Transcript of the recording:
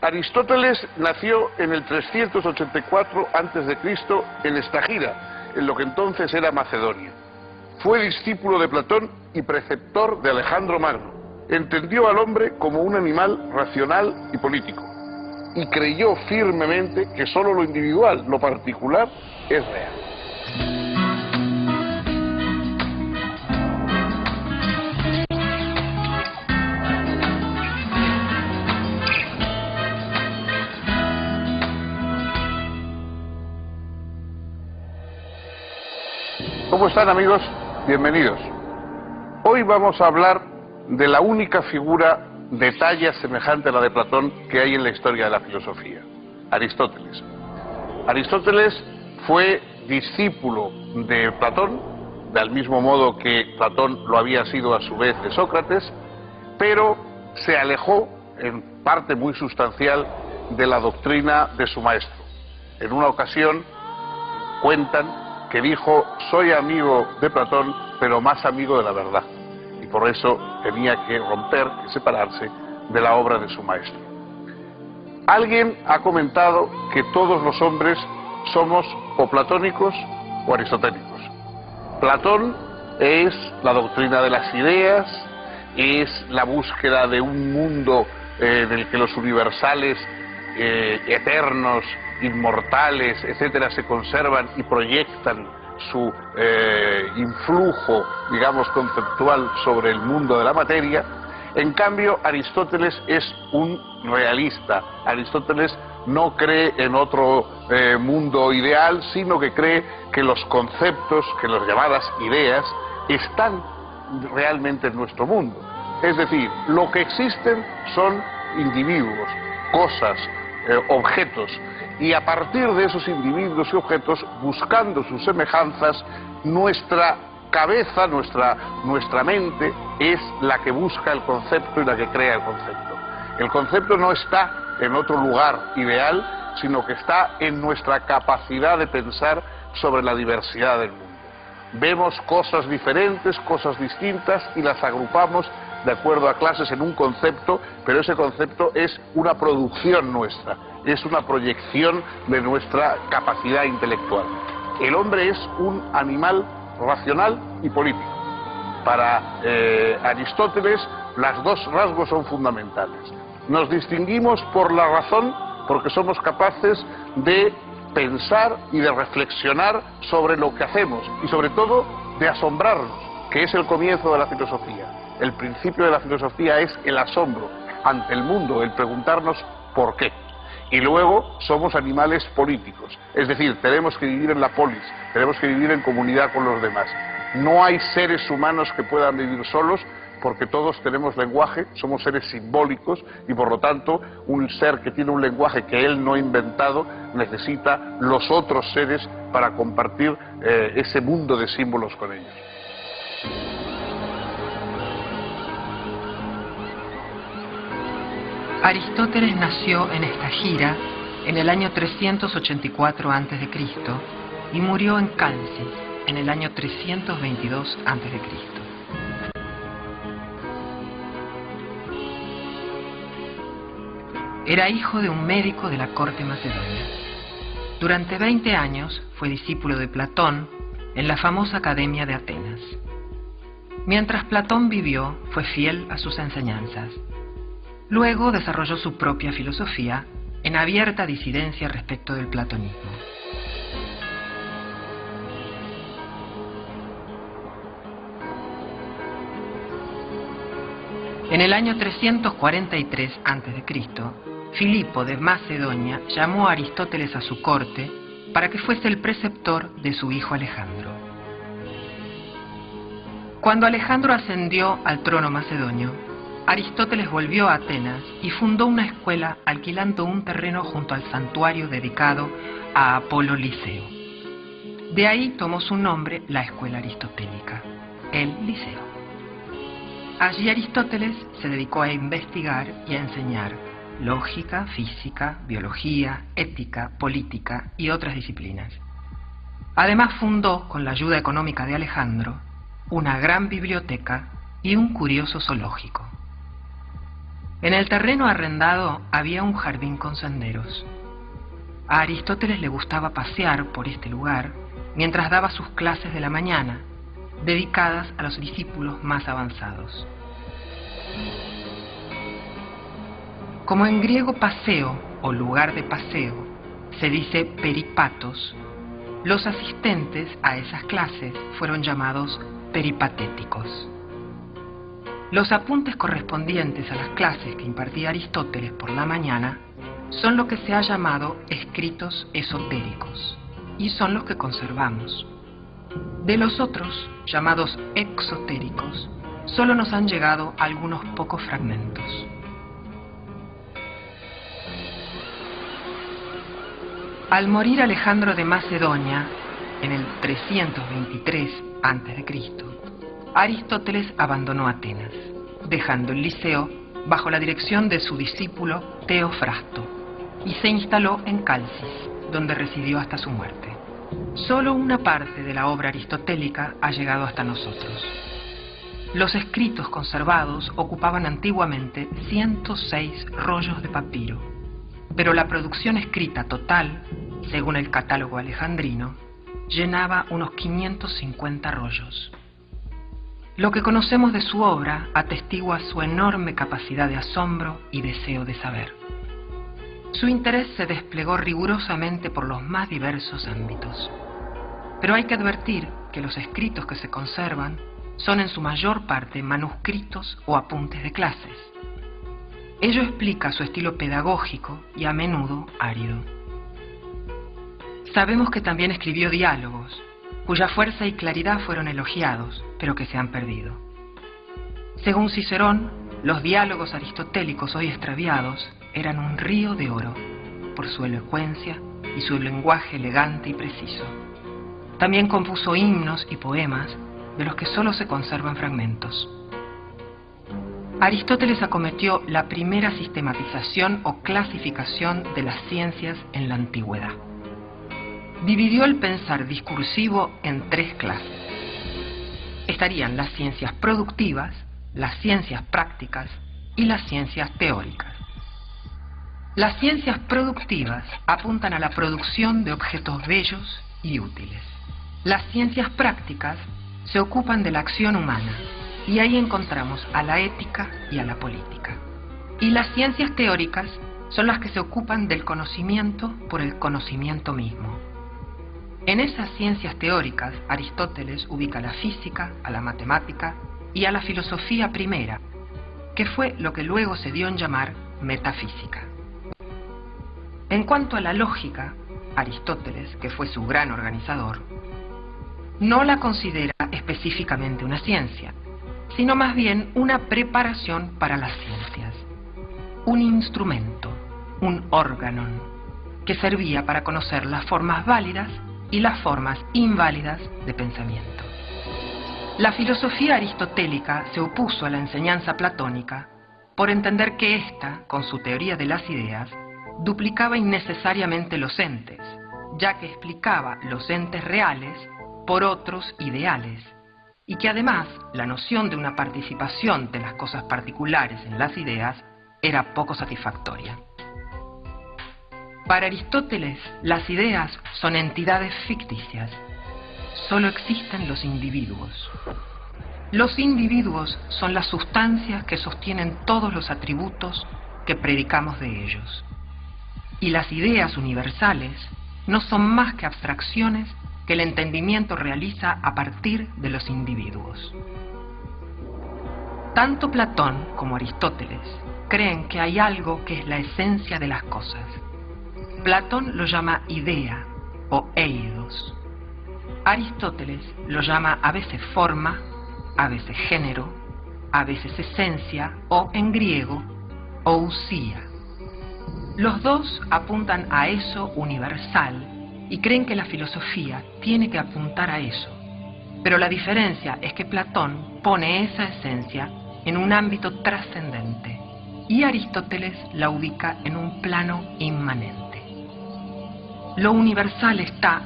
Aristóteles nació en el 384 a.C. en Estagira, en lo que entonces era Macedonia. Fue discípulo de Platón y preceptor de Alejandro Magno. Entendió al hombre como un animal racional y político, y creyó firmemente que solo lo individual, lo particular, es real. ¿Cómo están, amigos? Bienvenidos. Hoy vamos a hablar de la única figura de talla semejante a la de Platón que hay en la historia de la filosofía, Aristóteles. Aristóteles fue discípulo de Platón, del mismo modo que Platón lo había sido a su vez de Sócrates, pero se alejó en parte muy sustancial de la doctrina de su maestro. En una ocasión cuentan que dijo: soy amigo de Platón, pero más amigo de la verdad, y por eso tenía que romper, que separarse de la obra de su maestro. Alguien ha comentado que todos los hombres somos o platónicos o aristotélicos. Platón es la doctrina de las ideas, es la búsqueda de un mundo en el que los universales eternos, inmortales, etcétera, se conservan y proyectan su influjo, digamos, conceptual sobre el mundo de la materia. En cambio, Aristóteles es un realista. Aristóteles no cree en otro mundo ideal, sino que cree que los conceptos, que las llamadas ideas, están realmente en nuestro mundo. Es decir, lo que existen son individuos, cosas, objetos, y a partir de esos individuos y objetos, buscando sus semejanzas, nuestra cabeza, nuestra mente es la que busca el concepto y la que crea el concepto. El concepto no está en otro lugar ideal, sino que está en nuestra capacidad de pensar sobre la diversidad del mundo. Vemos cosas diferentes, cosas distintas, y las agrupamos de acuerdo a clases en un concepto, pero ese concepto es una producción nuestra, es una proyección de nuestra capacidad intelectual. El hombre es un animal racional y político. Para Aristóteles, los dos rasgos son fundamentales. Nos distinguimos por la razón, porque somos capaces de pensar y de reflexionar sobre lo que hacemos, y sobre todo de asombrarnos, que es el comienzo de la filosofía. El principio de la filosofía es el asombro ante el mundo, el preguntarnos por qué. Y luego somos animales políticos, es decir, tenemos que vivir en la polis, tenemos que vivir en comunidad con los demás. No hay seres humanos que puedan vivir solos, porque todos tenemos lenguaje, somos seres simbólicos, y por lo tanto un ser que tiene un lenguaje que él no ha inventado necesita los otros seres para compartir ese mundo de símbolos con ellos. Aristóteles nació en Estagira en el año 384 a.C. y murió en Calcis en el año 322 a.C. Era hijo de un médico de la corte macedonia. Durante 20 años fue discípulo de Platón en la famosa Academia de Atenas. Mientras Platón vivió, fue fiel a sus enseñanzas. Luego desarrolló su propia filosofía en abierta disidencia respecto del platonismo. En el año 343 a.C., Filipo de Macedonia llamó a Aristóteles a su corte para que fuese el preceptor de su hijo Alejandro. Cuando Alejandro ascendió al trono macedonio, Aristóteles volvió a Atenas y fundó una escuela alquilando un terreno junto al santuario dedicado a Apolo Liceo. De ahí tomó su nombre la escuela aristotélica, el Liceo. Allí Aristóteles se dedicó a investigar y a enseñar lógica, física, biología, ética, política y otras disciplinas. Además fundó, con la ayuda económica de Alejandro, una gran biblioteca y un curioso zoológico. En el terreno arrendado había un jardín con senderos. A Aristóteles le gustaba pasear por este lugar mientras daba sus clases de la mañana, dedicadas a los discípulos más avanzados. Como en griego paseo o lugar de paseo se dice peripatos, los asistentes a esas clases fueron llamados peripatéticos. Los apuntes correspondientes a las clases que impartía Aristóteles por la mañana son lo que se ha llamado escritos esotéricos y son los que conservamos. De los otros, llamados exotéricos, solo nos han llegado algunos pocos fragmentos. Al morir Alejandro de Macedonia, en el 323 a.C., Aristóteles abandonó Atenas, dejando el Liceo bajo la dirección de su discípulo Teofrasto, y se instaló en Calcis, donde residió hasta su muerte. Solo una parte de la obra aristotélica ha llegado hasta nosotros. Los escritos conservados ocupaban antiguamente 106 rollos de papiro, pero la producción escrita total, según el catálogo alejandrino, llenaba unos 550 rollos. Lo que conocemos de su obra atestigua su enorme capacidad de asombro y deseo de saber. Su interés se desplegó rigurosamente por los más diversos ámbitos. Pero hay que advertir que los escritos que se conservan son en su mayor parte manuscritos o apuntes de clases. Ello explica su estilo pedagógico y a menudo árido. Sabemos que también escribió diálogos, cuya fuerza y claridad fueron elogiados, pero que se han perdido. Según Cicerón, los diálogos aristotélicos hoy extraviados eran un río de oro, por su elocuencia y su lenguaje elegante y preciso. También compuso himnos y poemas, de los que solo se conservan fragmentos. Aristóteles acometió la primera sistematización o clasificación de las ciencias en la antigüedad. Dividió el pensar discursivo en tres clases. Estarían las ciencias productivas, las ciencias prácticas y las ciencias teóricas. Las ciencias productivas apuntan a la producción de objetos bellos y útiles. Las ciencias prácticas se ocupan de la acción humana y ahí encontramos a la ética y a la política. Y las ciencias teóricas son las que se ocupan del conocimiento por el conocimiento mismo. En esas ciencias teóricas, Aristóteles ubica a la física, a la matemática y a la filosofía primera, que fue lo que luego se dio en llamar metafísica. En cuanto a la lógica, Aristóteles, que fue su gran organizador, no la considera específicamente una ciencia, sino más bien una preparación para las ciencias, un instrumento, un órgano, que servía para conocer las formas válidas y las formas inválidas de pensamiento. La filosofía aristotélica se opuso a la enseñanza platónica por entender que ésta, con su teoría de las ideas, duplicaba innecesariamente los entes, ya que explicaba los entes reales por otros ideales, y que además la noción de una participación de las cosas particulares en las ideas era poco satisfactoria. Para Aristóteles, las ideas son entidades ficticias. Solo existen los individuos. Los individuos son las sustancias que sostienen todos los atributos que predicamos de ellos. Y las ideas universales no son más que abstracciones que el entendimiento realiza a partir de los individuos. Tanto Platón como Aristóteles creen que hay algo que es la esencia de las cosas. Platón lo llama idea o eidos. Aristóteles lo llama a veces forma, a veces género, a veces esencia o, en griego, ousia. Los dos apuntan a eso universal y creen que la filosofía tiene que apuntar a eso. Pero la diferencia es que Platón pone esa esencia en un ámbito trascendente y Aristóteles la ubica en un plano inmanente. Lo universal está